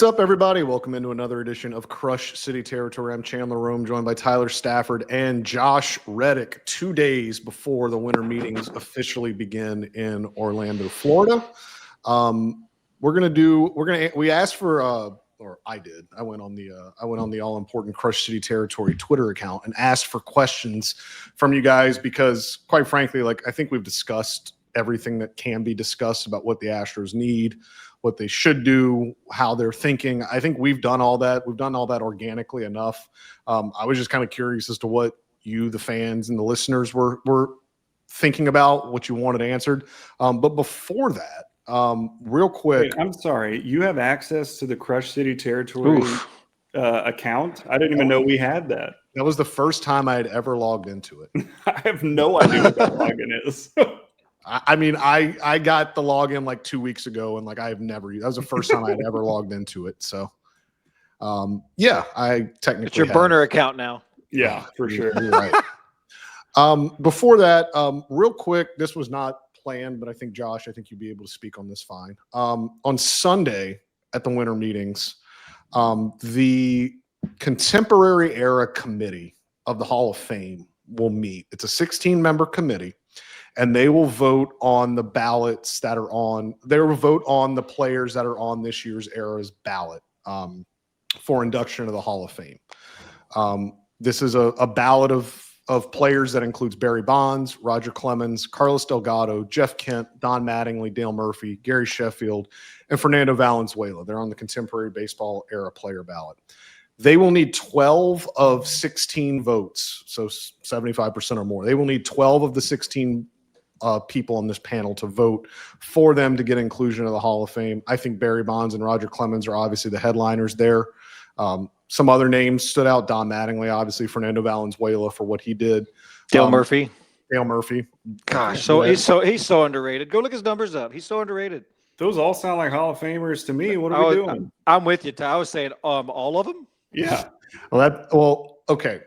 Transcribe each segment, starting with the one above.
What's up, everybody? Welcome into another edition of Crush City Territory. I'm Chandler Rome, joined by Tyler Stafford and Josh Reddick, 2 days before the winter meetings officially begin in Orlando, Florida. We asked for, or I did. I went on the all important Crush City Territory Twitter account and asked for questions from you guys because, quite frankly, I think we've discussed everything that can be discussed about what the Astros need, what they should do, how they're thinking. I think we've done all that. We've done all that organically enough. I was just kind of curious as to what you, the fans and the listeners, were thinking about, what you wanted answered. But before that, real quick. Wait, I'm sorry. You have access to the Crush City Territory account? I didn't even know we had that. That was the first time I had ever logged into it. I have no idea what that login is. I mean, I got the login like 2 weeks ago, and I have never. That was the first time I had ever logged into it. So, yeah, I technically. It's your burner account now. Yeah, for sure. You're right. Before that, real quick, this was not planned, but I think Josh, you'd be able to speak on this fine. On Sunday at the winter meetings, the Contemporary Era Committee of the Hall of Fame will meet. It's a 16-member committee. And they will vote on the ballots that are on. They will vote on the players that are on this year's era's ballot for induction to the Hall of Fame. This is a ballot of players that includes Barry Bonds, Roger Clemens, Carlos Delgado, Jeff Kent, Don Mattingly, Dale Murphy, Gary Sheffield, and Fernando Valenzuela. They're on the Contemporary Baseball Era player ballot. They will need 12 of 16 votes, so 75% or more. They will need 12 of the 16 people on this panel to vote for them to get inclusion of the Hall of Fame. I think Barry Bonds and Roger Clemens are obviously the headliners there. Some other names stood out. Don Mattingly, obviously, Fernando Valenzuela for what he did. Dale Murphy. Gosh, so he's so underrated. Go look his numbers up. He's so underrated. Those all sound like Hall of Famers to me. What are we doing? I'm with you, Ty. I was saying all of them. Yeah. Okay.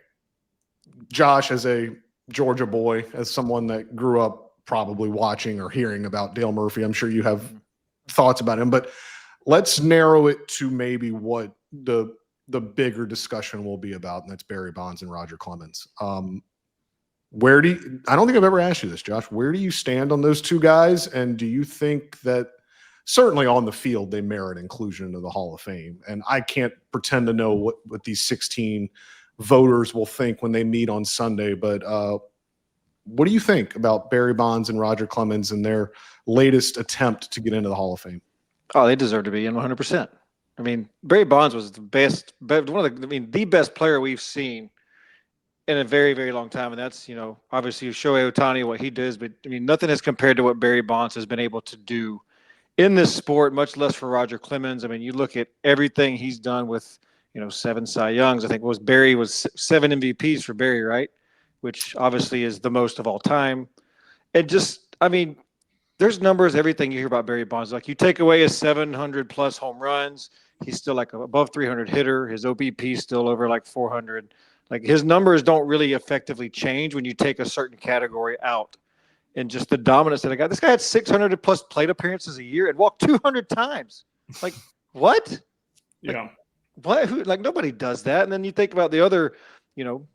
Josh, as a Georgia boy, as someone that grew up probably watching or hearing about Dale Murphy, I'm sure you have thoughts about him, but let's narrow it to maybe what the bigger discussion will be about, and that's Barry Bonds and Roger Clemens. I don't think I've ever asked you this, Josh. Where do you stand on those two guys? And do you think that certainly on the field they merit inclusion into the Hall of Fame? And I can't pretend to know what these 16 voters will think when they meet on Sunday, but what do you think about Barry Bonds and Roger Clemens and their latest attempt to get into the Hall of Fame? Oh, they deserve to be in 100%. I mean, Barry Bonds was the best player we've seen in a very, very long time. And that's, obviously Shohei Ohtani, what he does, but I mean, nothing is compared to what Barry Bonds has been able to do in this sport, much less for Roger Clemens. I mean, you look at everything he's done with, 7 Cy Youngs. I think Barry was 7 MVPs for Barry, right? Which obviously is the most of all time. And just, I mean, there's numbers, everything you hear about Barry Bonds. Like, you take away his 700-plus home runs, he's still above 300 hitter. His OBP still over 400. His numbers don't really effectively change when you take a certain category out. And just the dominance of the guy. This guy had 600-plus plate appearances a year and walked 200 times. What? Yeah. What? Nobody does that. And then you think about the other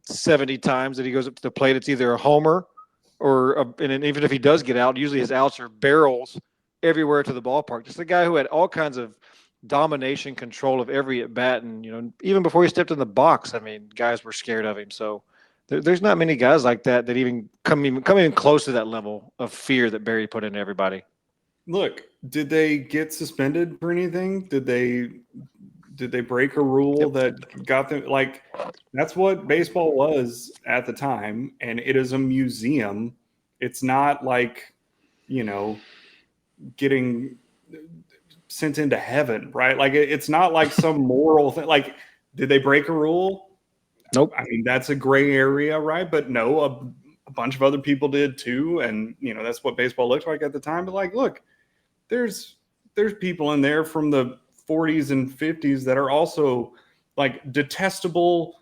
70 times that he goes up to the plate, it's either a homer and even if he does get out, usually his outs are barrels everywhere to the ballpark. Just a guy who had all kinds of domination, control of every at bat. And, even before he stepped in the box, I mean, guys were scared of him. So there's not many guys like that even come even close to that level of fear that Barry put into everybody. Look, did they get suspended for anything? Did they break a rule that got them? That's what baseball was at the time, and it is a museum. It's not getting sent into heaven, right? It's not like some moral thing. Did they break a rule? Nope. I mean, that's a gray area, right? But no, a bunch of other people did too, and that's what baseball looked like at the time. But look, there's people in there from the 40s and 50s that are also detestable,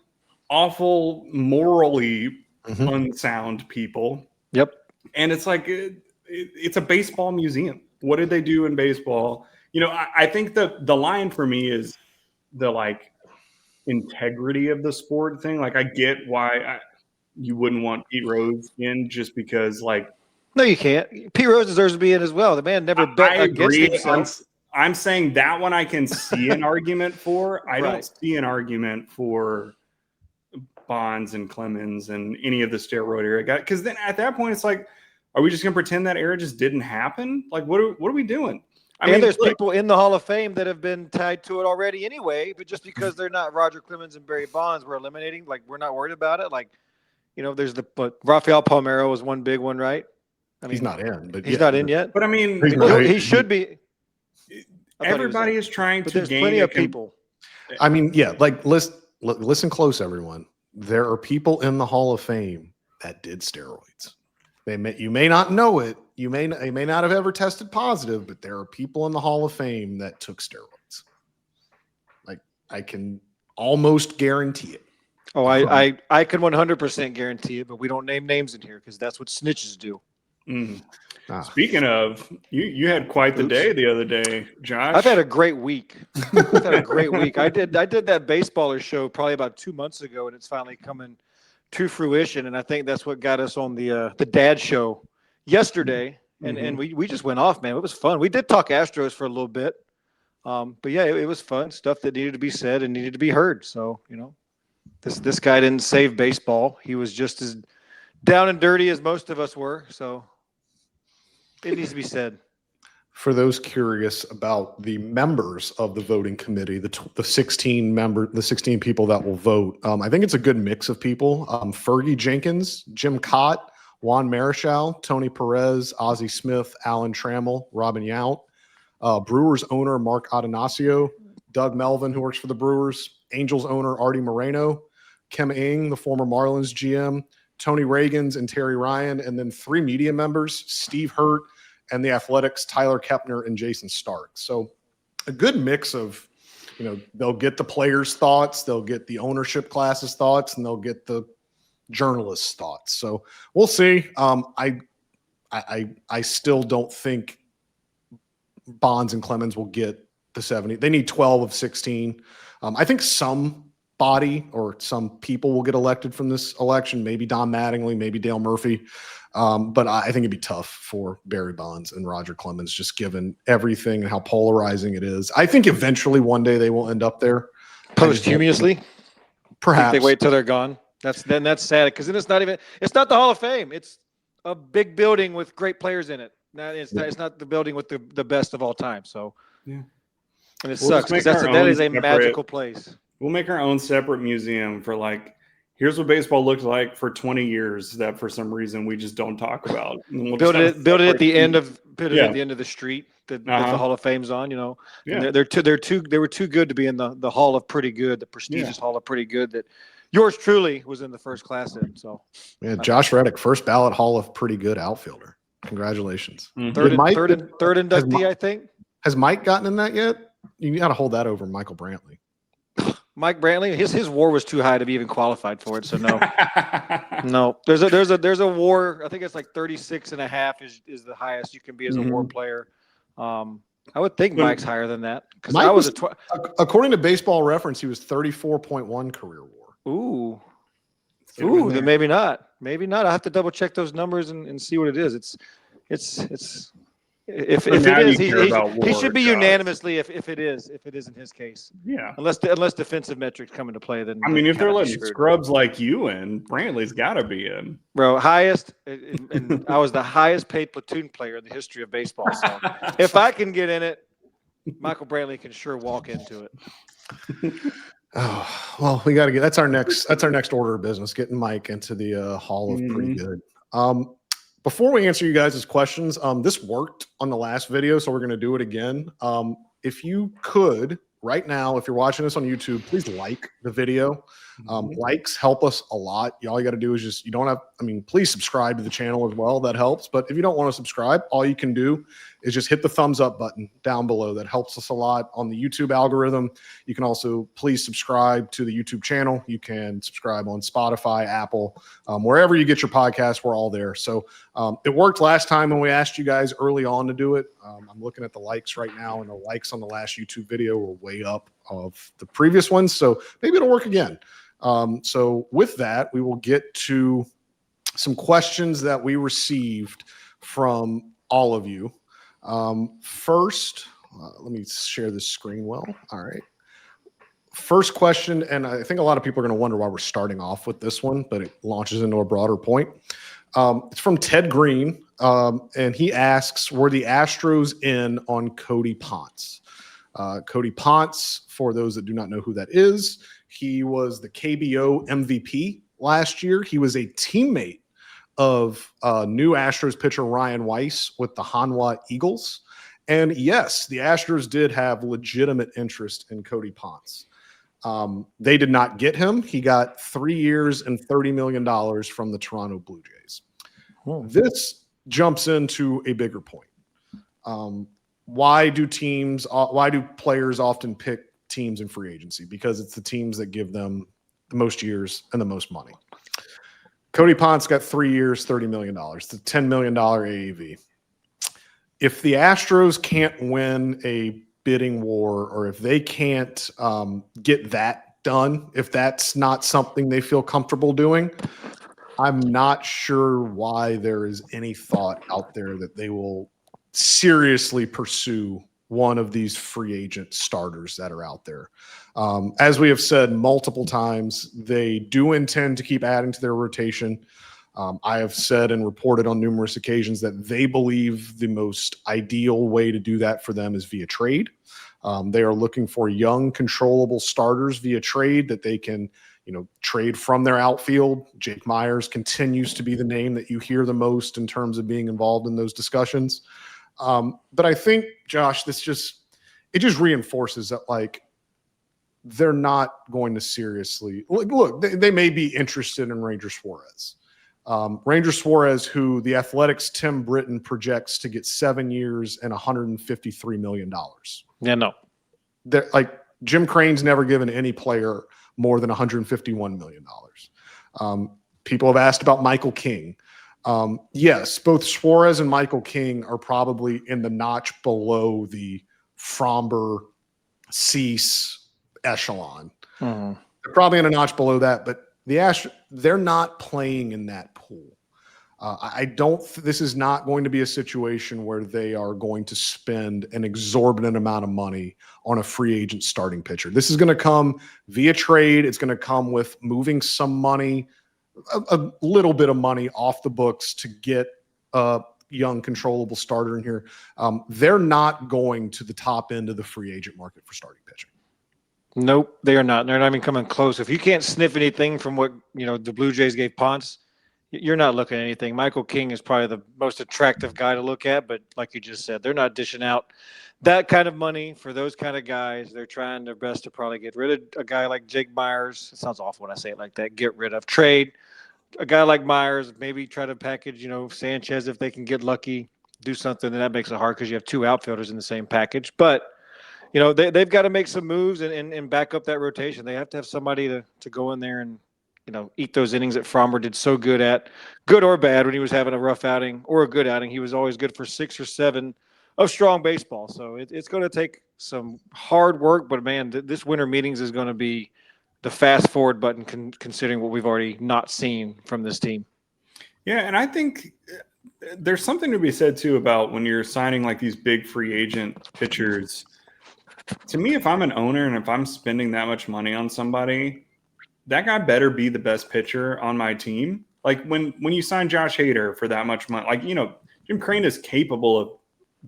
awful, morally unsound people. Yep. And it's it's a baseball museum. What did they do in baseball? I think the line for me is the like integrity of the sport thing. Like I get why you wouldn't want Pete Rose in just because like. No, you can't. Pete Rose deserves to be in as well. The man never bet I against agree. himself. I'm saying that one I can see an argument for. I don't Right. see an argument for Bonds and Clemens and any of the steroid era guys. Because then at that point, it's like, are we just going to pretend that era just didn't happen? Like, what are we doing? I mean, there's people in the Hall of Fame that have been tied to it already anyway, but just because they're not Roger Clemens and Barry Bonds, we're eliminating. Like, we're not worried about it. Like, there's Rafael Palmeiro was one big one, right? I mean, he's not in, but he's not in yet. But I mean, he should be. Everybody is trying to there's gain plenty of people. I mean, yeah, like listen close, everyone. There are people in the Hall of Fame that did steroids. You may not know it. You may not have ever tested positive, but there are people in the Hall of Fame that took steroids. Like I can almost guarantee it. Oh, I can 100% guarantee it, but we don't name names in here because that's what snitches do. Mm. Speaking of, you had quite the day the other day, Josh. I've had a great week. I did that baseballer show probably about 2 months ago, and it's finally coming to fruition. And I think that's what got us on the dad show yesterday. And we just went off, man. It was fun. We did talk Astros for a little bit. But yeah, it was fun. Stuff that needed to be said and needed to be heard. So, this guy didn't save baseball. He was just as down and dirty as most of us were. So it needs to be said. For those curious about the members of the voting committee, the 16 people that will vote, I think it's a good mix of people. Fergie Jenkins, Jim Cott, Juan Marichal, Tony Perez, Ozzie Smith, Alan Trammell, Robin Yount, Brewers owner Mark Adonacio, Doug Melvin, who works for the Brewers, Angels owner Artie Moreno, Kim Ng, the former Marlins GM, Tony Reagans and Terry Ryan, and then 3 media members, Steve Hurt, and the Athletics, Tyler Kepner and Jason Stark. So a good mix of, they'll get the players' thoughts, they'll get the ownership class's thoughts, and they'll get the journalists' thoughts. So we'll see. I still don't think Bonds and Clemens will get the 70. They need 12 of 16. I think somebody or some people will get elected from this election, maybe Don Mattingly, maybe Dale Murphy. But I think it'd be tough for Barry Bonds and Roger Clemens, just given everything and how polarizing it is. I think eventually one day they will end up there. Posthumously? Perhaps. They wait till they're gone. That's sad because then it's not the Hall of Fame. It's a big building with great players in it. It's not the building with the best of all time. So, yeah. And it sucks because that is a magical place. We'll make our own separate museum for here's what baseball looked like for 20 years that for some reason we just don't talk about. We'll build it at the end of the street that the Hall of Fame's on, Yeah. And they were too good to be in the Hall of Pretty Good, the prestigious Hall of Pretty Good that yours truly was in the first class in. So yeah, Josh Reddick, first ballot Hall of Pretty Good outfielder. Congratulations. Mm-hmm. Third inductee, I think. Has Mike gotten in that yet? You got to hold that over Michael Brantley. Mike Brantley, his WAR was too high to be even qualified for it. So no, no. There's a WAR. I think it's like 36.5 is the highest you can be as a WAR player. I would think Mike's higher than that because I was according to Baseball Reference, he was 34.1 career WAR. Ooh. Then maybe not. I have to double check those numbers and see what it is. It's. If it is, he should be unanimously. If it is in his case, yeah. Unless defensive metrics come into play, then if they're letting scrubs like you in, Brantley's got to be in. Bro, highest, and I was the highest paid platoon player in the history of baseball. So if I can get in it, Michael Brantley can sure walk into it. Oh well, we got to get. That's our next order of business. Getting Mike into the Hall of Pretty Good. Before we answer you guys' questions, this worked on the last video, so we're going to do it again. If you could, right now, if you're watching this on YouTube, please like the video. Likes help us a lot. All you got to do is please subscribe to the channel as well. That helps. But if you don't want to subscribe, all you can do is just hit the thumbs up button down below. That helps us a lot on the YouTube algorithm. You can also please subscribe to the YouTube channel. You can subscribe on Spotify, Apple, wherever you get your podcasts. We're all there. So it worked last time when we asked you guys early on to do it. I'm looking at the likes right now, and the likes on the last YouTube video were way up of the previous ones. So maybe it'll work again. So with that, we will get to some questions that we received from all of you. First, let me share this screen well. All right. First question, and I think a lot of people are going to wonder why we're starting off with this one, but it launches into a broader point. It's from Ted Green, and he asks, were the Astros in on Cody Ponce? Cody Ponce, for those that do not know who that is, he was the KBO MVP last year. He was a teammate of new Astros pitcher Ryan Weiss with the Hanwha Eagles. And yes, the Astros did have legitimate interest in Cody Ponce. They did not get him. He got 3 years and $30 million from the Toronto Blue Jays. This jumps into a bigger point. Why do players often pick teams in free agency? Because it's the teams that give them the most years and the most money. Cody Ponce got 3 years, $30 million. It's a $10 million AAV. If the Astros can't win a bidding war, or if they can't get that done, if that's not something they feel comfortable doing, I'm not sure why there is any thought out there that they will seriously pursue one of these free agent starters that are out there. As we have said multiple times, they do intend to keep adding to their rotation. I have said and reported on numerous occasions that they believe the most ideal way to do that for them is via trade. They are looking for young, controllable starters via trade that they can, trade from their outfield. Jake Myers continues to be the name that you hear the most in terms of being involved in those discussions. But I think, Josh, it just reinforces that, they're not going to seriously look. They may be interested in Ranger Suarez. Ranger Suarez, who the Athletics' Tim Britton projects to get 7 years and $153 million. Yeah, no. Jim Crane's never given any player more than $151 million. People have asked about Michael King. Yes, both Suarez and Michael King are probably in the notch below the Fromber, Cease echelon. Mm-hmm. They're probably in a notch below that, but they're not playing in that pool. This is not going to be a situation where they are going to spend an exorbitant amount of money on a free agent starting pitcher. This is going to come via trade. It's going to come with moving some money, a little bit of money off the books to get a young, controllable starter in here. They're not going to the top end of the free agent market for starting pitching. Nope, they are not. They're not even coming close. If you can't sniff anything from what the Blue Jays gave Ponce, you're not looking at anything. Michael King is probably the most attractive guy to look at, but like you just said, they're not dishing out that kind of money for those kind of guys. They're trying their best to probably get rid of a guy like Jake Myers. It sounds awful when I say it like that. Get rid of, trade a guy like Myers, maybe try to package, Sanchez if they can get lucky, do something, and that makes it hard because you have two outfielders in the same package. But they've got to make some moves and back up that rotation. They have to have somebody to go in there and eat those innings that Fromber did so good at, good or bad, when he was having a rough outing or a good outing. He was always good for 6 or 7 of strong baseball. So it's going to take some hard work. But, man, this winter meetings is going to be the fast forward button considering what we've already not seen from this team. Yeah, and I think there's something to be said, too, about when you're signing these big free agent pitchers. To me, if I'm an owner and if I'm spending that much money on somebody, that guy better be the best pitcher on my team. When you sign Josh Hader for that much money, Jim Crane is capable of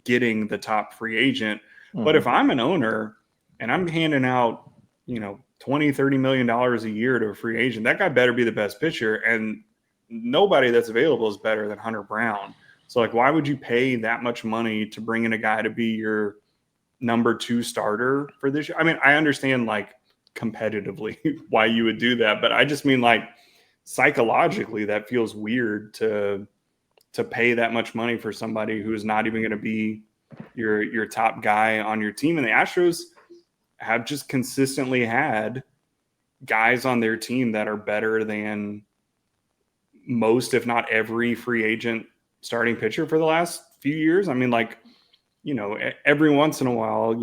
getting the top free agent. Mm-hmm. But if I'm an owner and I'm handing out, $20-30 million a year to a free agent, that guy better be the best pitcher. And nobody that's available is better than Hunter Brown. So why would you pay that much money to bring in a guy to be your number 2 starter for this year? I mean, I understand competitively why you would do that, but I just mean psychologically that feels weird to pay that much money for somebody who is not even going to be your top guy on your team. And the Astros have just consistently had guys on their team that are better than most, if not every, free agent starting pitcher for the last few years. I mean, like, every once in a while,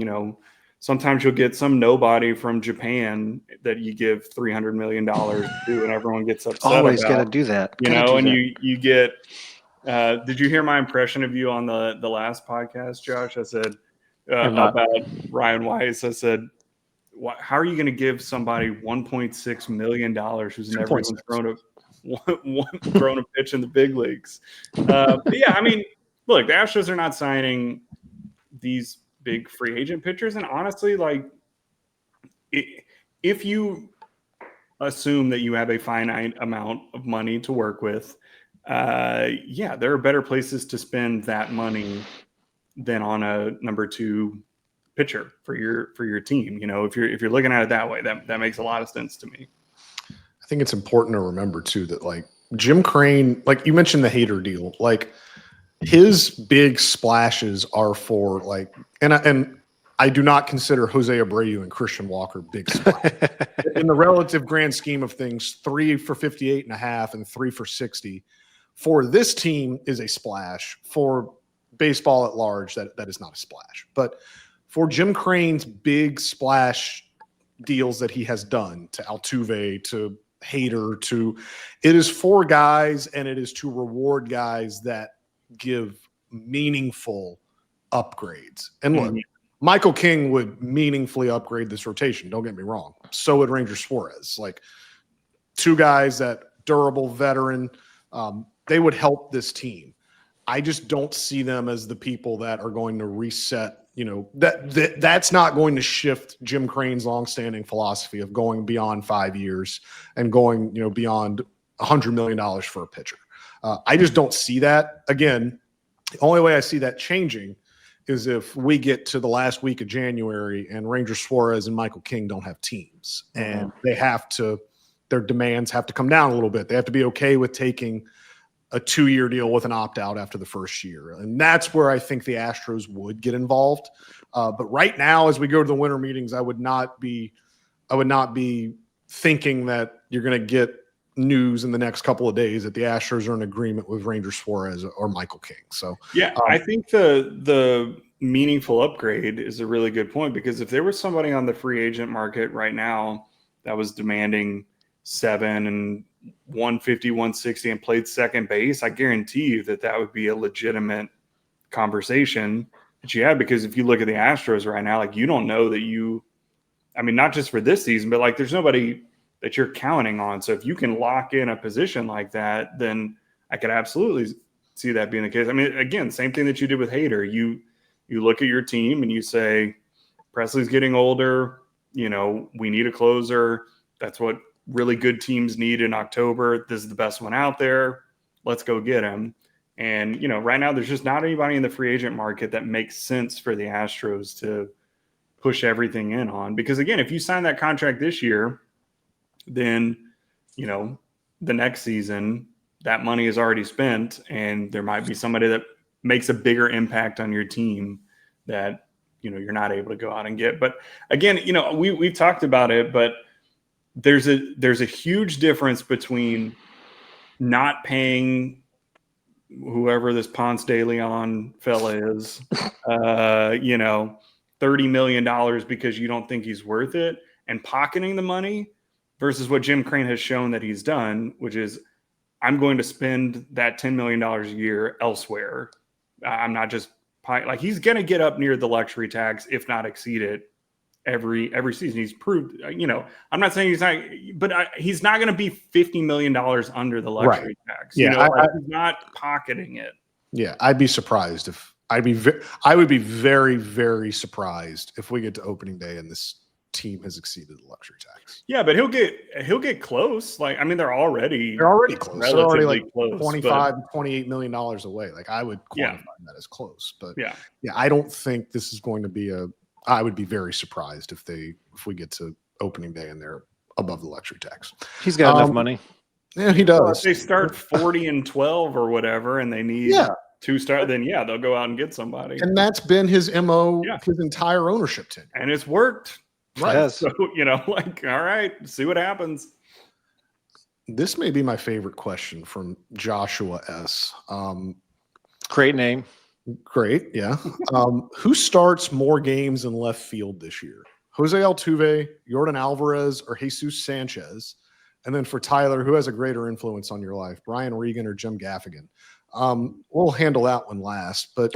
sometimes you'll get some nobody from Japan that you give $300 million to, and everyone gets upset. Always got to do that. You get. Did you hear my impression of you on the last podcast, Josh? I said about Ryan Weiss. I said, how are you going to give somebody $1.6 million who's never even thrown a pitch in the big leagues? Yeah, I mean, look, the Astros are not signing these big free agent pitchers, and honestly, like, if you assume that you have a finite amount of money to work with, there are better places to spend that money than on a number 2 pitcher for your team. If you're looking at it that way, that makes a lot of sense to me. I think it's important to remember too that, like, Jim Crane, like you mentioned the Hader deal, like his big splashes are for, like, and I do not consider Jose Abreu and Christian Walker big splash. In the relative grand scheme of things, 3 for 58.5 and 3 for 60 for this team is a splash. For baseball at large, that is not a splash. But for Jim Crane's big splash deals that he has done to Altuve, to Hader, it is for guys, and it is to reward guys that give meaningful upgrades. And look, Michael King would meaningfully upgrade this rotation. Don't get me wrong. So would Ranger Suarez. Like, 2 guys that durable veteran, they would help this team. I just don't see them as the people that are going to reset. That's not going to shift Jim Crane's longstanding philosophy of going beyond 5 years and going, beyond $100 million for a pitcher. I just don't see that. Again, the only way I see that changing is if we get to the last week of January and Ranger Suarez and Michael King don't have teams, and their demands have to come down a little bit. They have to be okay with taking a 2-year deal with an opt-out after the first year. And that's where I think the Astros would get involved. But right now, as we go to the winter meetings, I would not be thinking that you're going to get news in the next couple of days that the Astros are in agreement with Ranger Suarez or Michael King. So yeah, I think the meaningful upgrade is a really good point, because if there was somebody on the free agent market right now that was demanding 7 and 150, 160 and played second base, I guarantee you that would be a legitimate conversation that you have. Because if you look at the Astros right now, like, you don't know that not just for this season, but like, there's nobody that you're counting on. So if you can lock in a position like that, then I could absolutely see that being the case. I mean, again, same thing that you did with Hader. You look at your team and you say, Presley's getting older, we need a closer. That's what really good teams need in October. This is the best one out there. Let's go get him. And, right now there's just not anybody in the free agent market that makes sense for the Astros to push everything in on. Because again, if you sign that contract this year, then, the next season, that money is already spent, and there might be somebody that makes a bigger impact on your team that, you're not able to go out and get. But again, we've talked about it, but there's a huge difference between not paying whoever this Ponce de Leon fella is, $30 million because you don't think he's worth it, and pocketing the money, versus what Jim Crane has shown that he's done, which is, I'm going to spend that $10 million a year elsewhere. I'm not just like, he's going to get up near the luxury tax, if not exceed it, every season. He's proved, I'm not saying he's not, but he's not going to be $50 million under the luxury tax. Yeah, he's not pocketing it. Yeah, I'd be surprised if I would be very, very surprised if we get to opening day and this team has exceeded the luxury tax. Yeah, but he'll get close. Like, I mean, they're already close. They're already like close, 25 to $28 million away. Like, I would quantify that as close. But yeah, I don't think this is going to be I would be very surprised if we get to opening day and they're above the luxury tax. He's got enough money. Yeah, he does. Well, if they start 40-12 or whatever, and they need 2-star, then yeah, they'll go out and get somebody. And that's been his MO Yeah. his entire ownership tenure. And it's worked. Right. Yes. So, like, all right, see what happens. This may be my favorite question from Joshua S. Great name. Great, yeah. Who starts more games in left field this year? Jose Altuve, Jordan Alvarez, or Jesus Sanchez? And then for Tyler, who has a greater influence on your life, Brian Regan or Jim Gaffigan? We'll handle that one last. But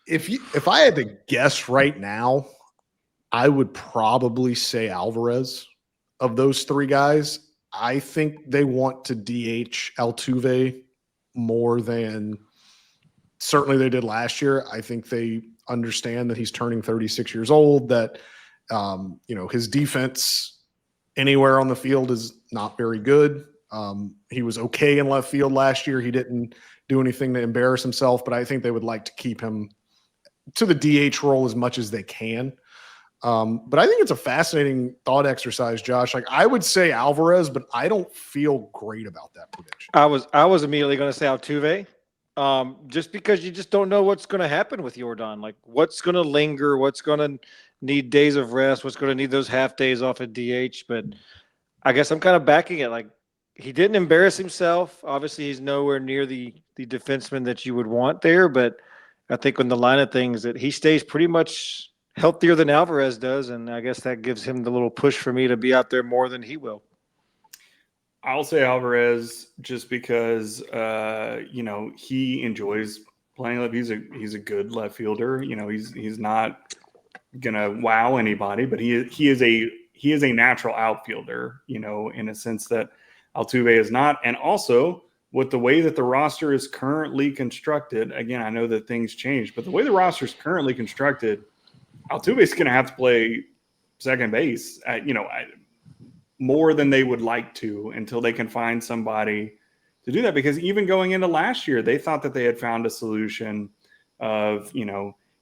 if I had to guess right now, I would probably say Alvarez. Of those three guys, I think they want to DH Altuve more than certainly they did last year. I think they understand that he's turning 36 years old, that his defense anywhere on the field is not very good. He was okay in left field last year. He didn't do anything to embarrass himself, but I think they would like to keep him to the DH role as much as they can. But I think it's a fascinating thought exercise, Josh. Like, I would say Alvarez, but I don't feel great about that prediction. I was immediately going to say Altuve, just because you just don't know what's going to happen with Jordan. Like, what's going to linger, what's going to need days of rest, what's going to need those half days off at DH. But I guess I'm kind of backing it. Like, he didn't embarrass himself. Obviously, he's nowhere near the defenseman that you would want there. But I think on the line of things that he stays pretty much healthier than Alvarez does, and I guess that gives him the little push for me to be out there more than he will. I'll say Alvarez just because he enjoys playing left. He's a good left fielder. He's not gonna wow anybody, but he is a natural outfielder. In a sense that Altuve is not, and also with the way that the roster is currently constructed. Again, I know that things change, but the way the roster is currently constructed, Altuve is going to have to play second base, more than they would like to until they can find somebody to do that. Because even going into last year, they thought that they had found a solution of,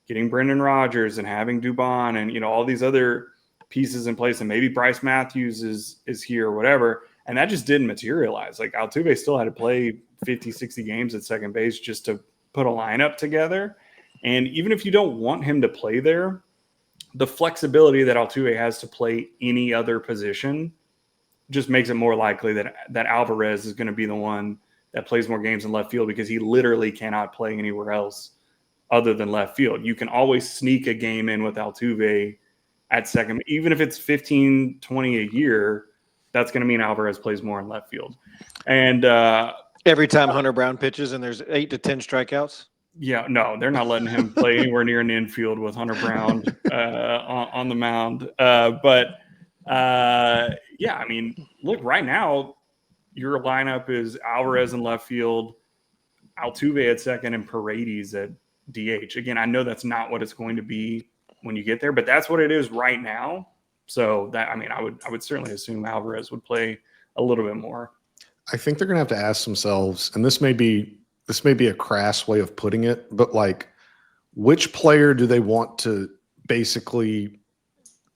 getting Brendan Rodgers and having Dubon and, all these other pieces in place. And maybe Bryce Matthews is here or whatever. And that just didn't materialize. Like, Altuve still had to play 50, 60 games at second base just to put a lineup together. And even if you don't want him to play there, the flexibility that Altuve has to play any other position just makes it more likely that Alvarez is going to be the one that plays more games in left field, because he literally cannot play anywhere else other than left field. You can always sneak a game in with Altuve at second. Even if it's 15, 20 a year, that's going to mean Alvarez plays more in left field. And every time Hunter Brown pitches and there's 8 to 10 strikeouts. Yeah, no, they're not letting him play anywhere near an infield with Hunter Brown on the mound. Yeah, I mean, look, right now, your lineup is Alvarez in left field, Altuve at second, and Paredes at DH. Again, I know that's not what it's going to be when you get there, but that's what it is right now. So that, I would certainly assume Alvarez would play a little bit more. I think they're going to have to ask themselves, and this may be a crass way of putting it, but like, which player do they want to basically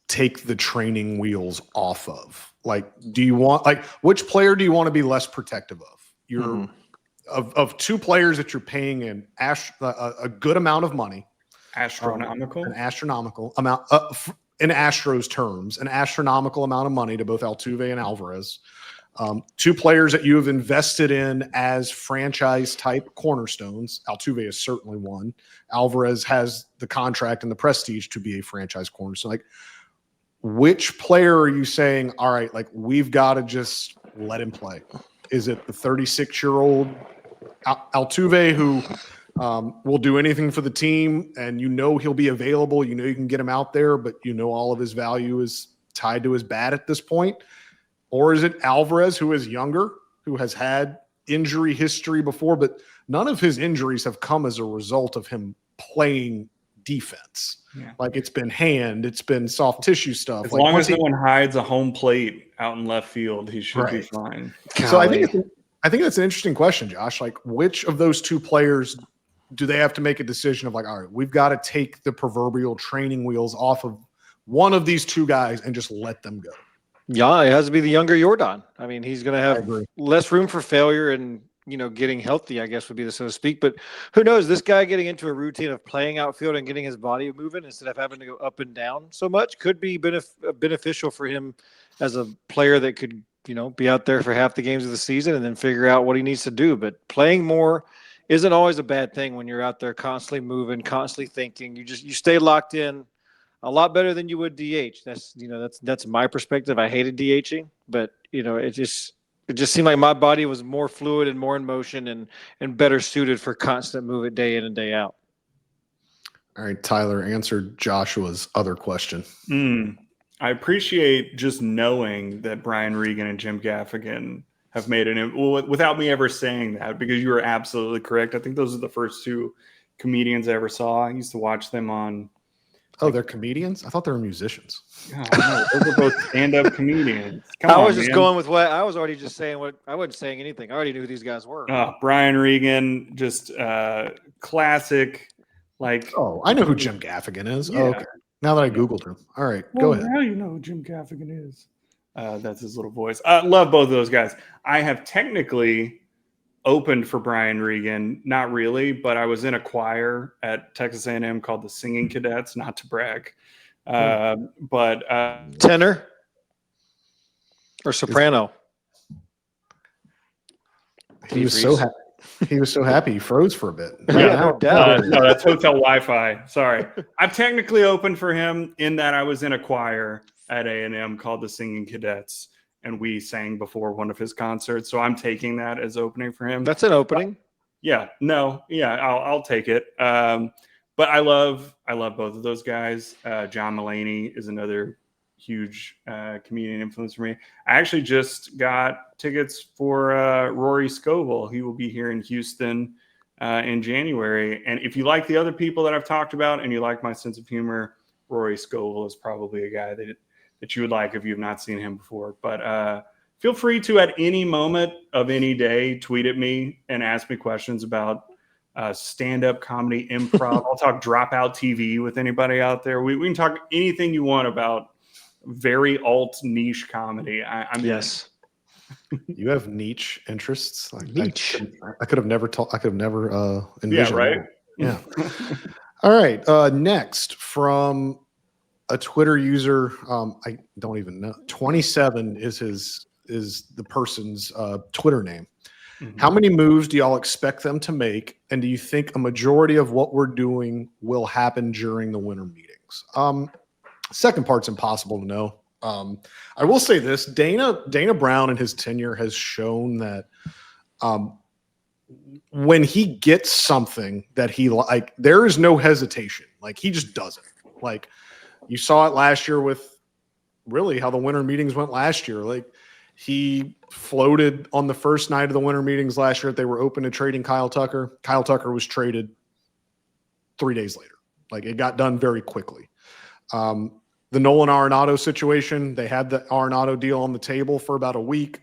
take the training wheels off of? Like, which player do you want to be less protective of? Of two players that you're paying a good amount of money, an astronomical amount in Astros terms, an astronomical amount of money to both Altuve and Alvarez. Two players that you have invested in as franchise-type cornerstones. Altuve is certainly one. Alvarez has the contract and the prestige to be a franchise cornerstone. Like, which player are you saying, all right, like, we've got to just let him play? Is it the 36-year-old Altuve who will do anything for the team, and he'll be available, you can get him out there, but all of his value is tied to his bat at this point? Or is it Alvarez, who is younger, who has had injury history before, but none of his injuries have come as a result of him playing defense? Yeah. Like, it's been it's been soft tissue stuff. As long as no one hides a home plate out in left field, he should be fine. So I think that's an interesting question, Josh. Like, which of those two players do they have to make a decision of, like, all right, we've got to take the proverbial training wheels off of one of these two guys and just let them go? Yeah, it has to be the younger Jordan. I mean, he's going to have less room for failure and getting healthy, I guess would be the so to speak. But who knows? This guy getting into a routine of playing outfield and getting his body moving instead of having to go up and down so much could be beneficial for him as a player that could, be out there for half the games of the season and then figure out what he needs to do. But playing more isn't always a bad thing when you're out there constantly moving, constantly thinking. You stay locked in a lot better than you would DH. That's my perspective. I hated DHing, but it just seemed like my body was more fluid and more in motion and better suited for constant movement day in and day out. All right, Tyler answered Joshua's other question. I appreciate just knowing that Brian Regan and Jim Gaffigan have made it without me ever saying that, because you are absolutely correct. I think those are the first two comedians I ever saw. I used to watch them on. Oh, they're comedians? I thought they were musicians. Oh, no, those are both stand-up comedians. I was just going with what I was already just saying. What I wasn't saying anything. I already knew who these guys were. Brian Regan, just classic. Oh, I know who Jim Gaffigan is. Yeah. Oh, okay. Now that I Googled him. All right, go ahead. Now you know who Jim Gaffigan is. That's his little voice. Love both of those guys. I have technically opened for Brian Regan, not really, but I was in a choir at Texas A&M called the Singing Cadets, not to brag. But tenor or soprano. He was so happy. He was so happy he froze for a bit. No doubt. No, that's hotel Wi-Fi. Sorry. I'm technically open for him in that I was in a choir at A&M called the Singing Cadets, and we sang before one of his concerts. So I'm taking that as opening for him. That's an opening. I'll take it. But I love both of those guys. John Mulaney is another huge comedian influence for me. I actually just got tickets for Rory Scovel. He will be here in Houston in January. And if you like the other people that I've talked about and you like my sense of humor, Rory Scovel is probably a guy that you would like if you've not seen him before. But feel free to, at any moment of any day, tweet at me and ask me questions about stand-up comedy, improv. I'll talk Dropout TV with anybody out there. We can talk anything you want about very alt niche comedy. Yes. You have niche interests. Niche. I could have never envisioned. Yeah, right. That. Yeah. All right. Next from a Twitter user. I don't even know. 27 is the person's Twitter name. Mm-hmm. How many moves do y'all expect them to make? And do you think a majority of what we're doing will happen during the winter meetings? Second part's impossible to know. I will say this: Dana Brown in his tenure has shown that when he gets something that he like, there is no hesitation. Like, he just does it. Like, you saw it last year with really how the winter meetings went last year. Like, he floated on the first night of the winter meetings last year that they were open to trading Kyle Tucker. Kyle Tucker was traded 3 days later. Like, it got done very quickly. The Nolan Arenado situation, they had the Arenado deal on the table for about a week.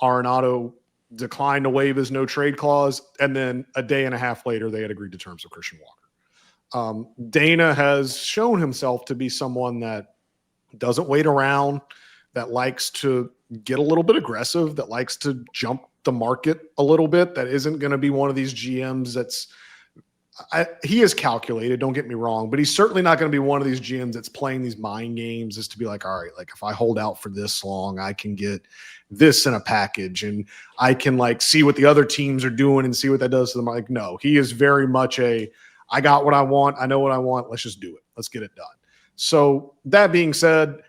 Arenado declined to waive his no trade clause, and then a day and a half later, they had agreed to terms with Christian Walker. Dana has shown himself to be someone that doesn't wait around, that likes to get a little bit aggressive, that likes to jump the market a little bit, that isn't going to be one of these GMs he is calculated, don't get me wrong, but he's certainly not going to be one of these GMs that's playing these mind games just to be like, all right, like, if I hold out for this long, I can get this in a package and I can like see what the other teams are doing and see what that does to them. Like, no, he is very much I got what I want. I know what I want. Let's just do it. Let's get it done. So that being said,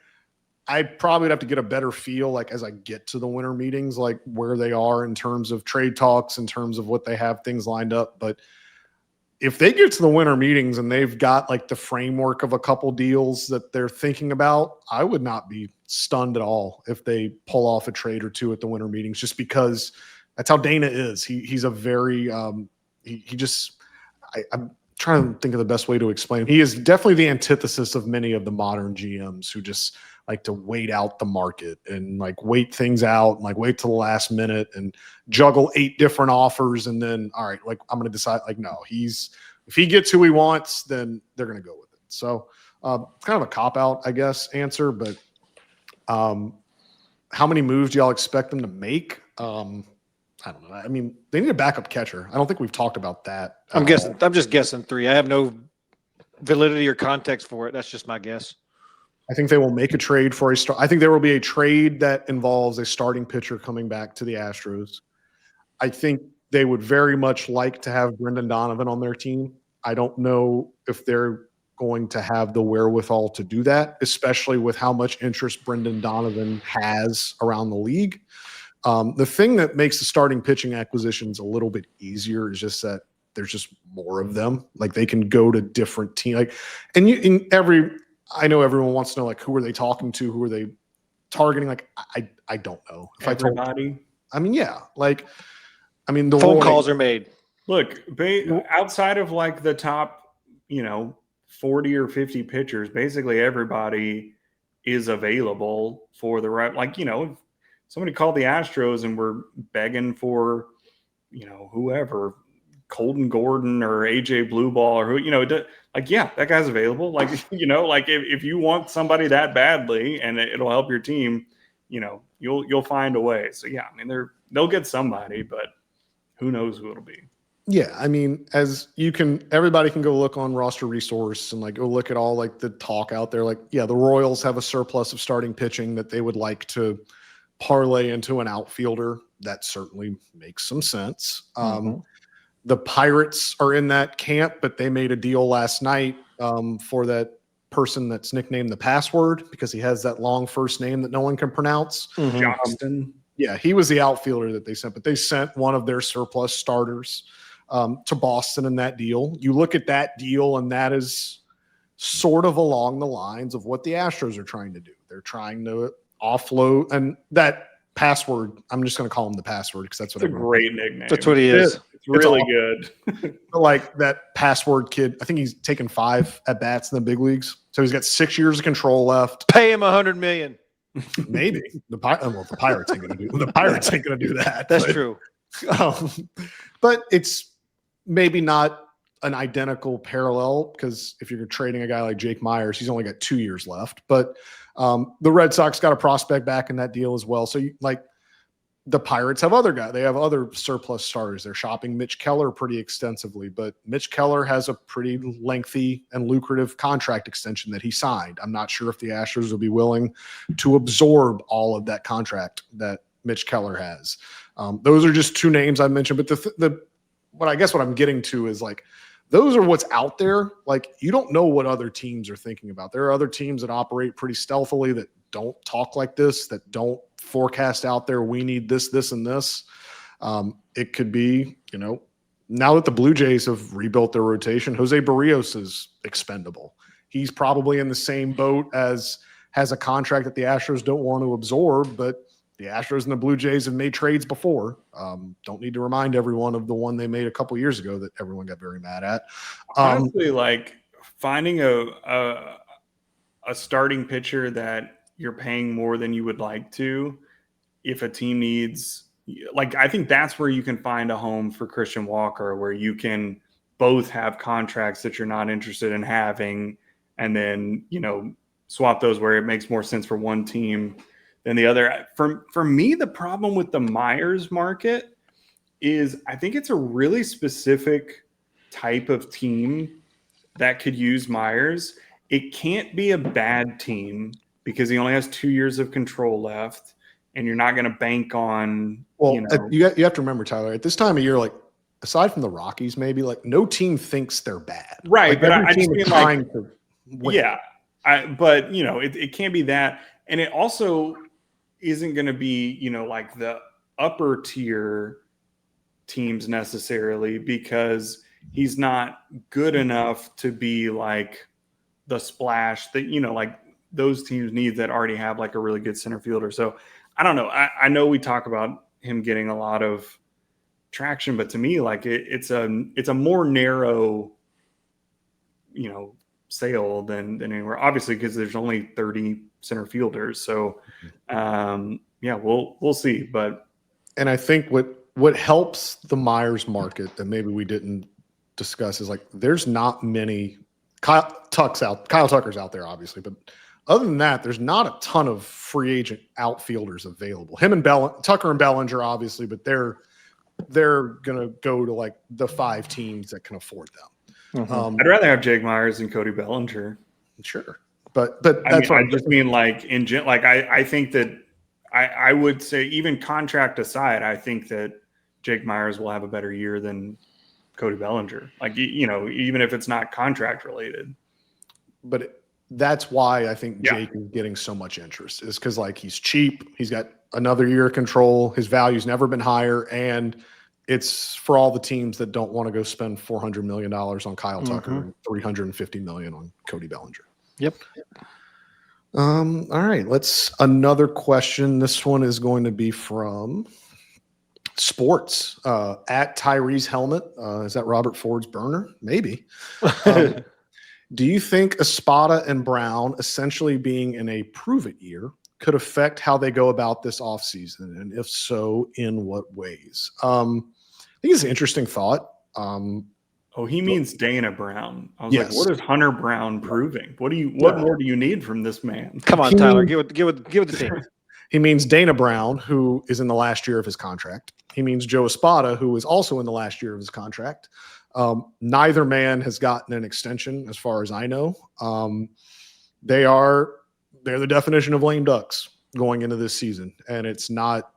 I probably would have to get a better feel, like, as I get to the winter meetings, like where they are in terms of trade talks, in terms of what they have things lined up. But if they get to the winter meetings and they've got like the framework of a couple deals that they're thinking about, I would not be stunned at all if they pull off a trade or two at the winter meetings, just because that's how Dana is. He's a very I'm trying to think of the best way to explain him. He is definitely the antithesis of many of the modern GMs who just like to wait out the market and like wait things out and like wait till the last minute and juggle 8 different offers. And then, all right, like, I'm going to decide, like, no, if he gets who he wants, then they're going to go with it. So kind of a cop-out, I guess, answer, but how many moves do y'all expect them to make? I I don't know. I mean, they need a backup catcher. I don't think we've talked about that. I'm just guessing 3. I have no validity or context for it. That's just my guess. I think they will make a trade for a start. I think there will be a trade that involves a starting pitcher coming back to the Astros. I think they would very much like to have Brendan Donovan on their team. I don't know if they're going to have the wherewithal to do that, especially with how much interest Brendan Donovan has around the league. The thing that makes the starting pitching acquisitions a little bit easier is just that there's just more of them. Like they can go to different teams. I know everyone wants to know, like, who are they talking to? Who are they targeting? Like, I don't know. If everybody. The phone calls are made. Look, outside of like the top, 40 or 50 pitchers, basically everybody is available for the right. Like, if somebody called the Astros and were begging for, whoever, Colton Gordon or AJ Blueball or who, that guy's available. Like, if you want somebody that badly and it'll help your team, you'll find a way. So yeah, they'll get somebody, but who knows who it'll be. Yeah. Everybody can go look on Roster Resource and go look at all the talk out there. The Royals have a surplus of starting pitching that they would like to parlay into an outfielder. That certainly makes some sense. The Pirates are in that camp, but they made a deal last night for that person that's nicknamed the Password because he has that long first name that no one can pronounce. Justin. Yeah, he was the outfielder that they sent, but they sent one of their surplus starters to Boston in that deal. You look at that deal, and that is sort of along the lines of what the Astros are trying to do. They're trying to offload, and that Password, I'm just going to call him the Password because that's what it's a great nickname. That's what he is. It's really good. But that Password kid, I think he's taken 5 at bats in the big leagues, so he's got 6 years of control left. Pay him $100 million. Maybe the Pirates ain't going to do. The Pirates ain't going to do that. That's true. But it's maybe not an identical parallel because if you're trading a guy like Jake Myers, he's only got 2 years left. But the Red Sox got a prospect back in that deal as well. So the Pirates have other guys. They have other surplus starters. They're shopping Mitch Keller pretty extensively, but Mitch Keller has a pretty lengthy and lucrative contract extension that he signed. I'm not sure if the Astros will be willing to absorb all of that contract that Mitch Keller has. Those are just 2 names I mentioned, but what I'm getting to is those are what's out there. You don't know what other teams are thinking about. There are other teams that operate pretty stealthily that don't talk like this, that don't forecast out there, we need this, this, and this. It could be, now that the Blue Jays have rebuilt their rotation, Jose Barrios is expendable. He's probably in the same boat as has a contract that the Astros don't want to absorb, but the Astros and the Blue Jays have made trades before. Don't need to remind everyone of the one they made a couple years ago that everyone got very mad at. Honestly, finding a starting pitcher that you're paying more than you would like to, if a team needs, I think that's where you can find a home for Christian Walker, where you can both have contracts that you're not interested in having, and then, swap those where it makes more sense for one team than the other. For me, the problem with the Myers market is I think it's a really specific type of team that could use Myers. It can't be a bad team because he only has 2 years of control left, and you're not going to bank on. Well, you have to remember, Tyler, at this time of year, aside from the Rockies, maybe no team thinks they're bad, right? But I just mean trying to win. Yeah, but it can't be that, and it also isn't going to be the upper tier teams necessarily, because he's not good enough to be the splash that those teams need that already have a really good center fielder. So I don't know. I know we talk about him getting a lot of traction, but to me, it's a more narrow, sale than anywhere, obviously, because there's only 30 center fielders. So we'll see. But, and I think what helps the Myers market that maybe we didn't discuss is there's not many. Kyle Tucker's out there, obviously, but other than that, there's not a ton of free agent outfielders available. Him and Tucker and Bellinger, obviously, but they're they're going to go to like the 5 teams that can afford them. Mhm. I'd rather have Jake Myers than Cody Bellinger. Sure. But that's I just mean like I think that I would say, even contract aside, I think that Jake Myers will have a better year than Cody Bellinger. Like, even if it's not contract related. But that's why I think Yeah. Jake is getting so much interest, is because like he's cheap, he's got another year of control, his value's never been higher, and it's for all the teams that don't want to go spend $400 million on Kyle Tucker and $350 million on Cody Bellinger. Yep. All right, another question. This one is going to be from Sports at Tyrese Helmet. Is that Robert Ford's burner? Maybe. Do you think Espada and Brown essentially being in a prove-it year could affect how they go about this offseason? And if so, in what ways? I think it's an interesting thought. He means Dana Brown. I was Yes. like, what is Hunter Brown proving? What more do you need from this man? Come on, Tyler. Give it the team. He means Dana Brown, who is in the last year of his contract. He means Joe Espada, who is also in the last year of his contract. Neither man has gotten an extension, as far as I know. They're the definition of lame ducks going into this season, and it's not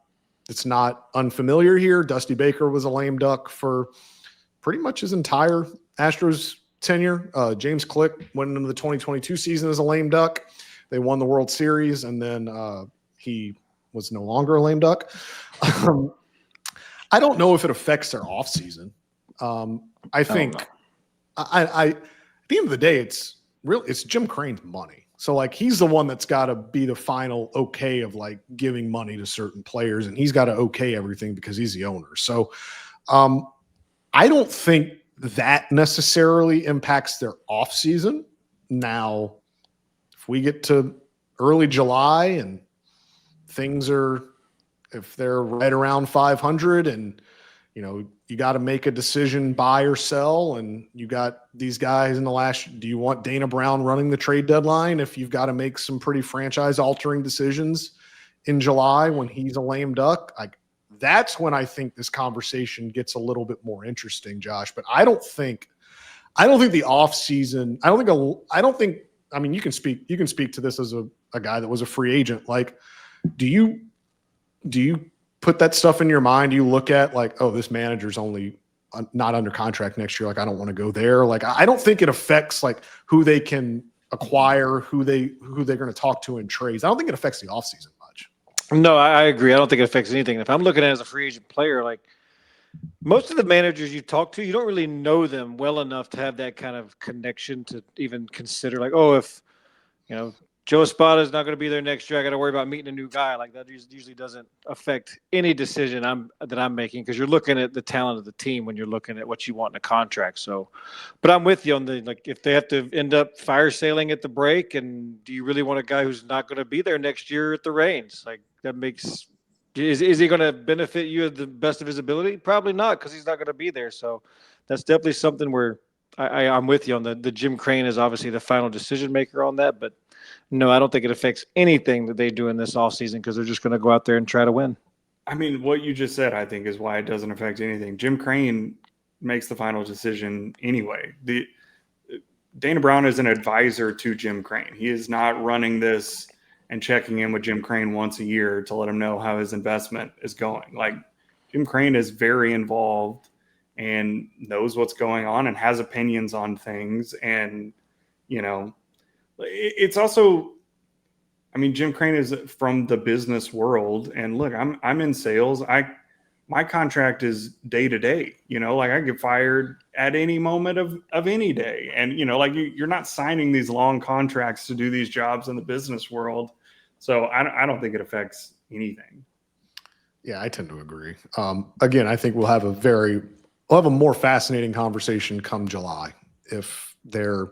unfamiliar here. Dusty Baker was a lame duck for pretty much his entire Astros tenure. James Click went into the 2022 season as a lame duck. They won the World Series, and then he was no longer a lame duck. I don't know if it affects their offseason. I think I at the end of the day, it's Jim Crane's money. So like he's the one that's got to be the final okay of like giving money to certain players, and he's got to okay everything because he's the owner. So I don't think that necessarily impacts their offseason. Now, if we get to early July and if they're right around 500 and you got to make a decision, buy or sell, and you got these guys in the last. Do you want Dana Brown running the trade deadline if you've got to make some pretty franchise-altering decisions in July when he's a lame duck? Like that's when I think this conversation gets a little bit more interesting, Josh. But I don't think the offseason. I don't think. I mean, you can speak to this as a guy that was a free agent. Like, do you put that stuff in your mind? You look at like, oh, this manager's only not under contract next year. Like, I don't want to go there. Like, I don't think it affects like who they can acquire, who they're going to talk to in trades. I don't think it affects the offseason much. No, I agree. I don't think it affects anything. If I'm looking at it as a free agent player, like most of the managers you talk to, you don't really know them well enough to have that kind of connection to even consider like, oh, if Joe Espada is not going to be there next year, I got to worry about meeting a new guy. Like that usually doesn't affect any decision that I'm making, because you're looking at the talent of the team when you're looking at what you want in a contract. So, but I'm with you on if they have to end up fire sailing at the break, and do you really want a guy who's not going to be there next year at the reins? Like that makes is he going to benefit you at the best of his ability? Probably not, because he's not going to be there. So that's definitely something where I'm with you on the Jim Crane is obviously the final decision maker on that, but. No, I don't think it affects anything that they do in this offseason, because they're just going to go out there and try to win. I mean, what you just said, I think, is why it doesn't affect anything. Jim Crane makes the final decision anyway. Dana Brown is an advisor to Jim Crane. He is not running this and checking in with Jim Crane once a year to let him know how his investment is going. Like, Jim Crane is very involved and knows what's going on and has opinions on things. And, it's also, I mean, Jim Crane is from the business world, and look, I'm in sales. My contract is day to day. Like I get fired at any moment of any day, and like you're not signing these long contracts to do these jobs in the business world. So I don't think it affects anything. Yeah, I tend to agree. Again, I think we'll have a more fascinating conversation come July if they're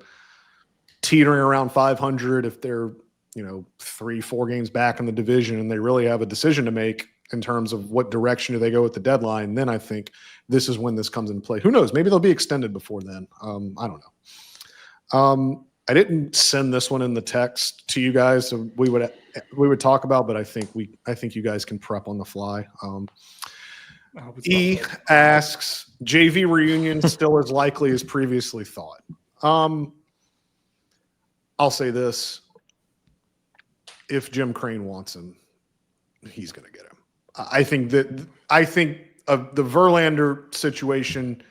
teetering around 500, if they're 3-4 games back in the division and they really have a decision to make in terms of what direction do they go with the deadline, then I think this is when this comes into play. Who knows? Maybe they'll be extended before then. I don't know. I didn't send this one in the text to you guys, so we would talk about, but I think you guys can prep on the fly. I hope it's E not- asks, JV reunion still as likely as previously thought. I'll say this. If Jim Crane wants him, he's going to get him. I think the Verlander situation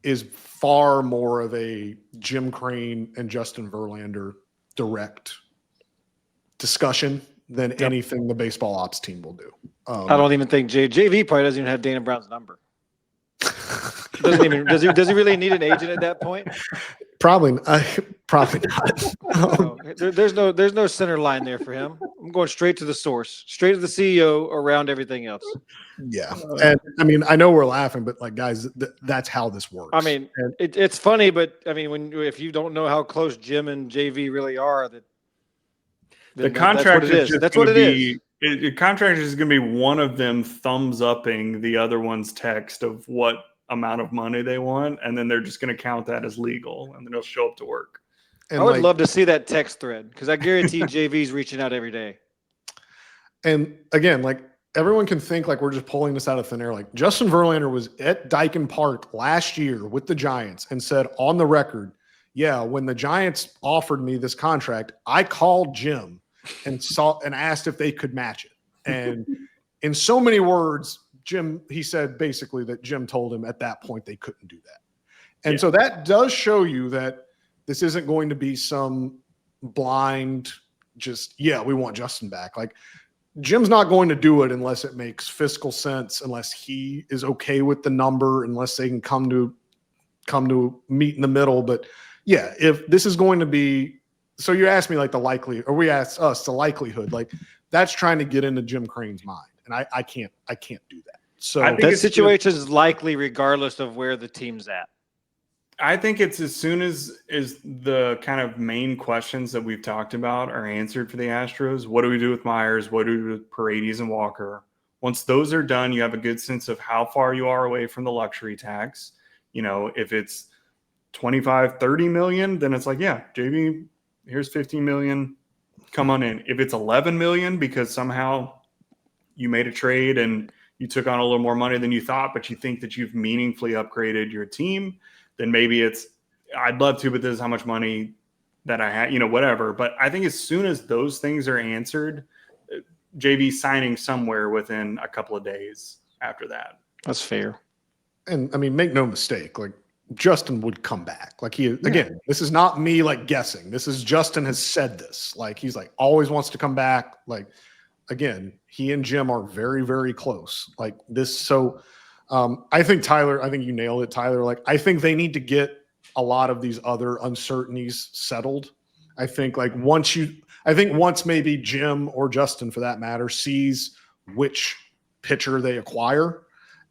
is far more of a Jim Crane and Justin Verlander direct discussion than anything the baseball ops team will do. I don't even think JV probably doesn't even have Dana Brown's number. Doesn't even does he really need an agent at that point? Probably not. No, there's no center line there for him. I'm going straight to the source, straight to the CEO around everything else. Yeah, and I mean, I know we're laughing, but like, guys, that's how this works. I mean, it's funny, but I mean, if you don't know how close Jim and JV really are, the contract is just that's what it is. The contract is going to be one of them thumbs upping the other one's text of what amount of money they want, and then they're just going to count that as legal, and then they'll show up to work. And I would love to see that text thread because I guarantee JV's reaching out every day. And again, like, everyone can think like we're just pulling this out of thin air. Like, Justin Verlander was at Daikin Park last year with the Giants and said on the record, yeah, when the Giants offered me this contract, I called Jim and asked if they could match it. And in so many words, he said basically that Jim told him at that point they couldn't do that. And so that does show you that this isn't going to be some blind, we want Justin back. Like, Jim's not going to do it unless it makes fiscal sense, unless he is okay with the number, unless they can come to meet in the middle. But yeah, if this is going to be, so you asked me like the likely, or we asked us the likelihood, like that's trying to get into Jim Crane's mind. And I can't do that. So I think that situation is likely regardless of where the team's at. I think it's as soon as the kind of main questions that we've talked about are answered for the Astros. What do we do with Myers? What do we do with Paredes and Walker? Once those are done, you have a good sense of how far you are away from the luxury tax. You know, if it's 25, 30 million, then it's like, yeah, JV, here's 15 million. Come on in. If it's 11 million because somehow you made a trade and you took on a little more money than you thought, but you think that you've meaningfully upgraded your team, then maybe it's, I'd love to, but this is how much money that I had, whatever. But I think as soon as those things are answered, JV signing somewhere within a couple of days after that. That's fair. And I mean, make no mistake, like Justin would come back. Like again, this is not me like guessing. This is Justin has said this. Like, he's like always wants to come back. Like, again, he and Jim are very, very close. Like this. So I think Tyler, I think you nailed it, Tyler. Like, I think they need to get a lot of these other uncertainties settled. I think once maybe Jim or Justin for that matter sees which pitcher they acquire,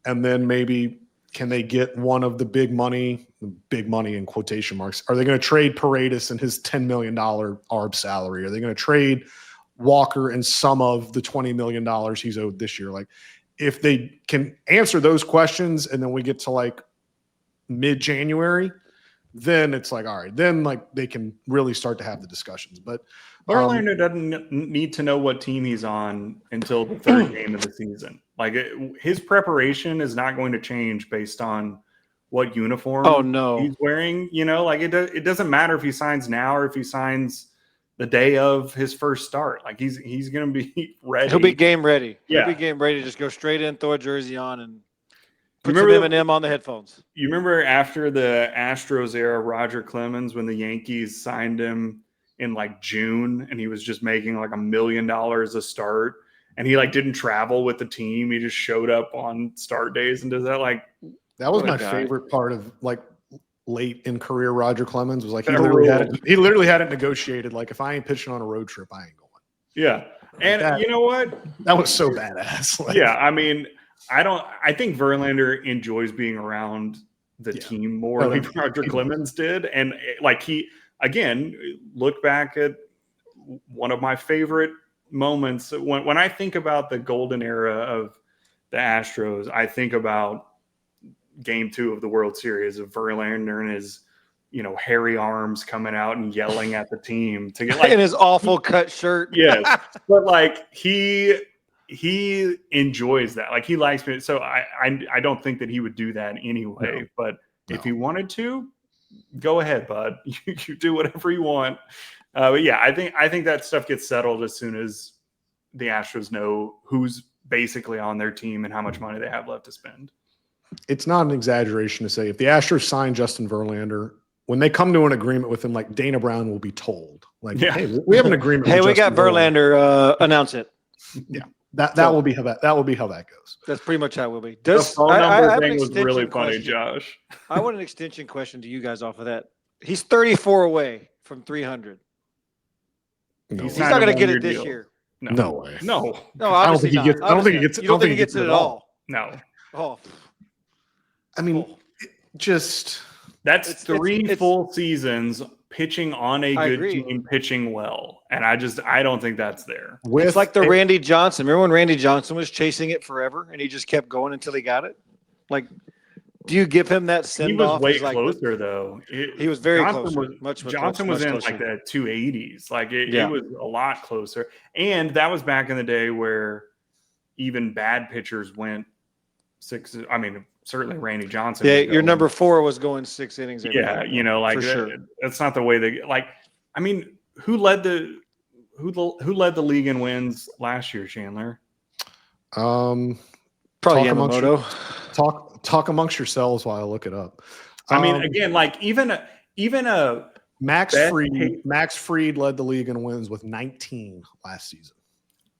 and then maybe can they get one of the big money in quotation marks? Are they going to trade Paredes and his $10 million ARB salary? Are they going to trade Walker and some of the $20 million he's owed this year? Like, if they can answer those questions and then we get to like mid-January, then it's like, all right, then like they can really start to have the discussions. But Verlander doesn't need to know what team he's on until the third game of the season. Like, his preparation is not going to change based on what uniform he's wearing. Like it doesn't matter if he signs now or if he signs the day of his first start. Like he's going to be ready. He'll be game ready. Yeah. He'll be game ready. Just go straight in, throw a jersey on, and put some M&M on the headphones. You remember after the Astros era, Roger Clemens, when the Yankees signed him in like June and he was just making like $1 million a start and he like didn't travel with the team. He just showed up on start days and does that. Like, that was my favorite part of like late in career Roger Clemens was like he literally had it negotiated. Like, if I ain't pitching on a road trip, I ain't going. Yeah. And you know what? That was so badass. Like, yeah. I mean, I think Verlander enjoys being around the team more than Roger Clemens did. And like again, look back at one of my favorite moments. When I think about the golden era of the Astros, I think about Game 2 of the World Series of Verlander and his, hairy arms coming out and yelling at the team to get like in his awful cut shirt. Yes. But like he he enjoys that. Like he likes me. So I don't think that he would do that anyway. No. But if he wanted to, go ahead, bud. You do whatever you want. But yeah, I think that stuff gets settled as soon as the Astros know who's basically on their team and how much money they have left to spend. It's not an exaggeration to say if the Astros sign Justin Verlander, when they come to an agreement with him, like Dana Brown will be told, like, hey, we have an agreement. Hey, with we Justin got Verlander. Announce it. Yeah, that will be how that goes. That's pretty much how it will be. The phone number I thing was really funny, question. Josh. I want an extension question to you guys off of that. He's 34 away from 300. No, He's not going to get it this year. No way. No. I don't think he gets. I don't think he gets. You don't think he gets it at all? No. Oh. I mean, just that's three full seasons pitching on a good team, pitching well, and I don't think that's there. It's like the Randy Johnson. Remember when Randy Johnson was chasing it forever and he just kept going until he got it? Like, do you give him that send off? He was way closer though. He was very close. Johnson was in like the 280s. Like it was a lot closer, and that was back in the day where even bad pitchers went 6. I mean, certainly Randy Johnson. Yeah, your number 4 was going 6 innings. Yeah, you know, like that's not the way they like. I mean, who led the league in wins last year, Chandler? Probably Yamamoto. Talk amongst yourselves while I look it up. I mean, again, like even a Max Fried led the league in wins with 19 last season.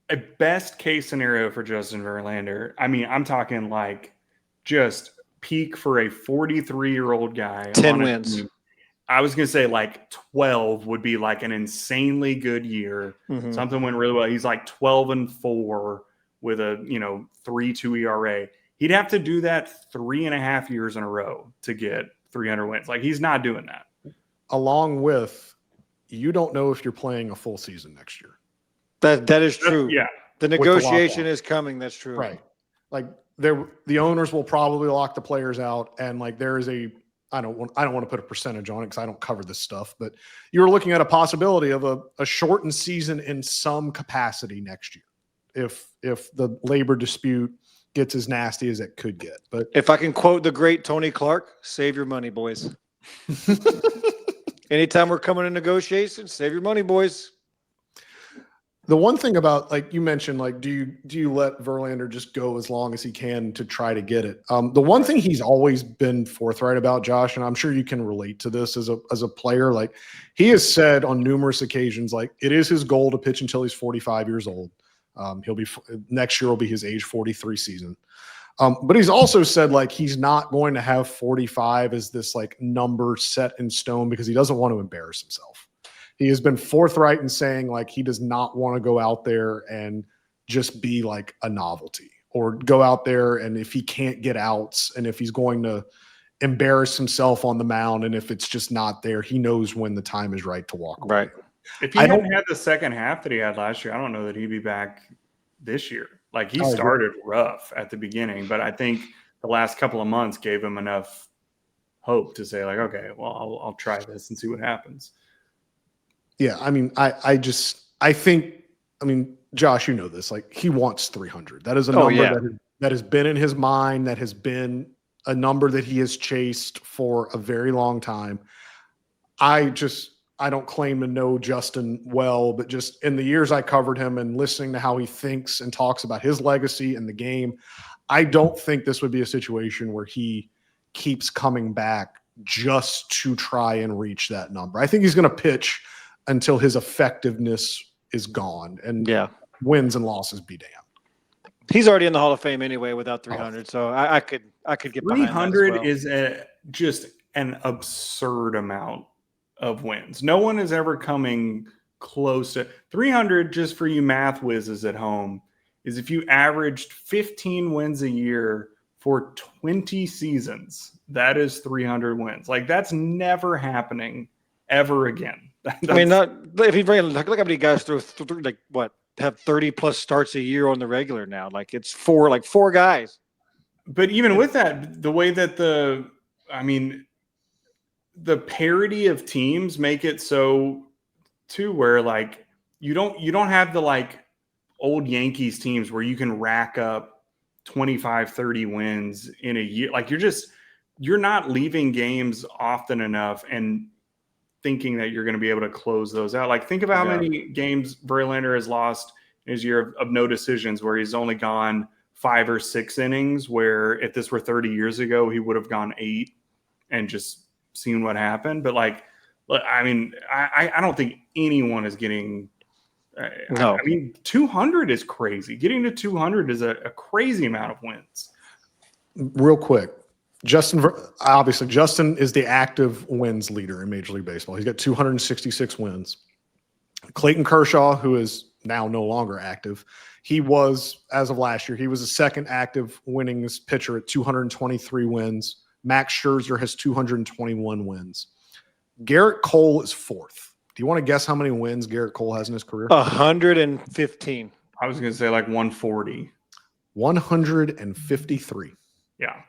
A best case scenario for Justin Verlander. I mean, I'm talking like just peak for a 43-year-old guy. 10 wins. Team. I was going to say like 12 would be like an insanely good year. Mm-hmm. Something went really well. He's like 12-4 with a 3.2 ERA. He'd have to do that 3.5 years in a row to get 300 wins. Like he's not doing that. Along with, you don't know if you're playing a full season next year. That is true. Yeah. The negotiation is coming. That's true. Right. Like the owners will probably lock the players out, and like there is I don't want to put a percentage on it because I don't cover this stuff, but you're looking at a possibility of a shortened season in some capacity next year if the labor dispute gets as nasty as it could get. But if I can quote the great Tony Clark, save your money, boys. Anytime we're coming to negotiations, save your money, boys. The one thing about, like you mentioned, like, do you let Verlander just go as long as he can to try to get it? The one thing he's always been forthright about, Josh, and I'm sure you can relate to this as a player, like he has said on numerous occasions, like it is his goal to pitch until he's 45 years old. Next year will be his age 43 season. But he's also said like he's not going to have 45 as this like number set in stone because he doesn't want to embarrass himself. He has been forthright in saying like he does not want to go out there and just be like a novelty or go out there and if he can't get outs and if he's going to embarrass himself on the mound and if it's just not there, he knows when the time is right to walk away. Right. If he hadn't had the second half that he had last year, I don't know that he'd be back this year. Like he started rough at the beginning, but I think the last couple of months gave him enough hope to say like, okay, well, I'll try this and see what happens. Yeah, I mean, I think, Josh, you know this. Like he wants 300. That is a number that has been in his mind. That has been a number that he has chased for a very long time. I don't claim to know Justin well, but just in the years I covered him and listening to how he thinks and talks about his legacy and the game, I don't think this would be a situation where he keeps coming back just to try and reach that number. I think he's going to pitch until his effectiveness is gone and wins and losses be damned. He's already in the Hall of Fame anyway without 300, so I could get behind 300 that as well. is just an absurd amount of wins. No one is ever coming close to 300. Just for you math whizzes at home, is if you averaged 15 wins a year for 20 seasons, that is 300 wins. Like that's never happening ever again. I mean, not if he ran. Look how many guys throw like what have 30 plus starts a year on the regular now. Like it's four guys. But even with that, the way that the parity of teams make it so too, where like you don't have the like old Yankees teams where you can rack up 25, 30 wins in a year. Like you're not leaving games often enough and thinking that you're going to be able to close those out. Like think of how many games Verlander has lost in his year of no decisions, where he's only gone 5 or 6 innings, where if this were 30 years ago, he would have gone 8 and just seen what happened. But like, I mean, I don't think anyone is getting, No. I mean, 200 is crazy. Getting to 200 is a crazy amount of wins. Real quick, Justin is the active wins leader in Major League Baseball. He's got 266 wins. Clayton Kershaw, who is now no longer active, he was, as of last year, he was the second active winningest pitcher at 223 wins. Max Scherzer has 221 wins. Garrett Cole is fourth. Do you want to guess how many wins Garrett Cole has in his career? 115. I was going to say like 140. 153. Yeah.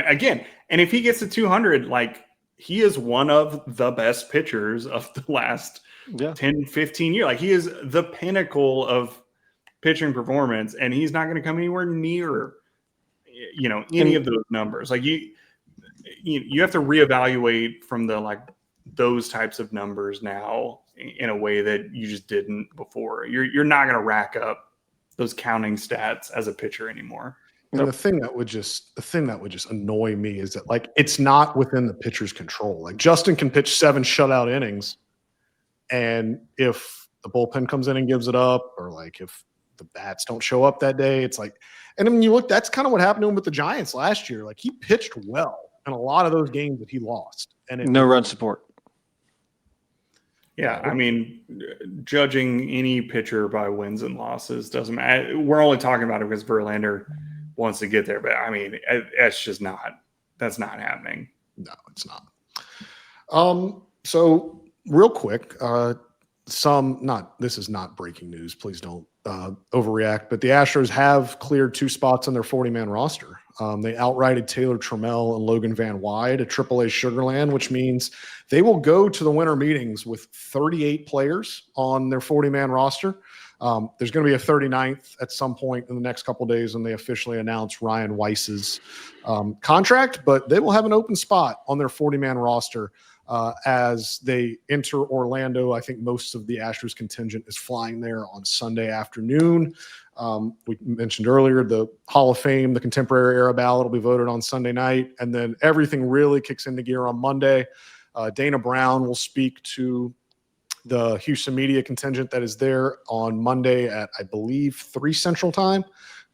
Again, and if he gets to 200, like he is one of the best pitchers of the last 10, 15 years. Like he is the pinnacle of pitching performance, and he's not going to come anywhere near, any of those numbers. Like you have to reevaluate from those types of numbers now in a way that you just didn't before. You're not going to rack up those counting stats as a pitcher anymore. And the thing that would just annoy me is that like it's not within the pitcher's control. Like Justin can pitch 7 shutout innings, and if the bullpen comes in and gives it up, or like if the bats don't show up that day, it's like, and then you look, that's kind of what happened to him with the Giants last year. Like he pitched well in a lot of those games that he lost, and no run support. Yeah, I mean, judging any pitcher by wins and losses doesn't matter. We're only talking about it because Verlander wants to get there, but I mean, that's not happening. No, it's not. So real quick, this is not breaking news. Please don't overreact, but the Astros have cleared 2 spots on their 40-man roster. They outrighted Taylor Trammell and Logan Van Wide at AAA Sugarland, which means they will go to the winter meetings with 38 players on their 40-man roster. There's going to be a 39th at some point in the next couple of days when they officially announce Ryan Weiss's contract, but they will have an open spot on their 40-man roster as they enter Orlando. I think most of the Astros contingent is flying there on Sunday afternoon. We mentioned earlier the Hall of Fame, the Contemporary Era ballot will be voted on Sunday night, and then everything really kicks into gear on Monday. Dana Brown will speak to the Houston media contingent that is there on Monday at, I believe, 3 Central Time.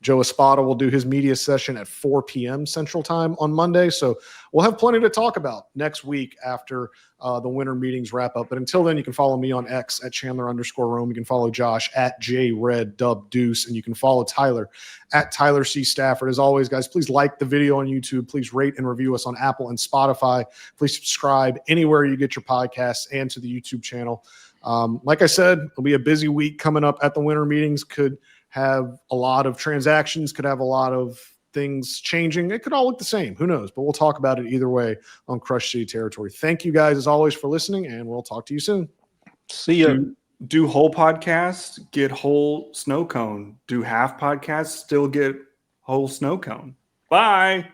Joe Espada will do his media session at 4 p.m. Central Time on Monday. So we'll have plenty to talk about next week after the winter meetings wrap up. But until then, you can follow me on X at Chandler_Rome. You can follow Josh at JRedDubDeuce. And you can follow Tyler at Tyler C. Stafford. As always, guys, please like the video on YouTube. Please rate and review us on Apple and Spotify. Please subscribe anywhere you get your podcasts and to the YouTube channel. Like I said, it'll be a busy week coming up at the winter meetings. Could have a lot of transactions, could have a lot of things changing. It could all look the same. Who knows? But we'll talk about it either way on Crush City Territory. Thank you guys, as always, for listening, and we'll talk to you soon. See you. Do whole podcast, get whole snow cone. Do half podcast, still get whole snow cone. Bye.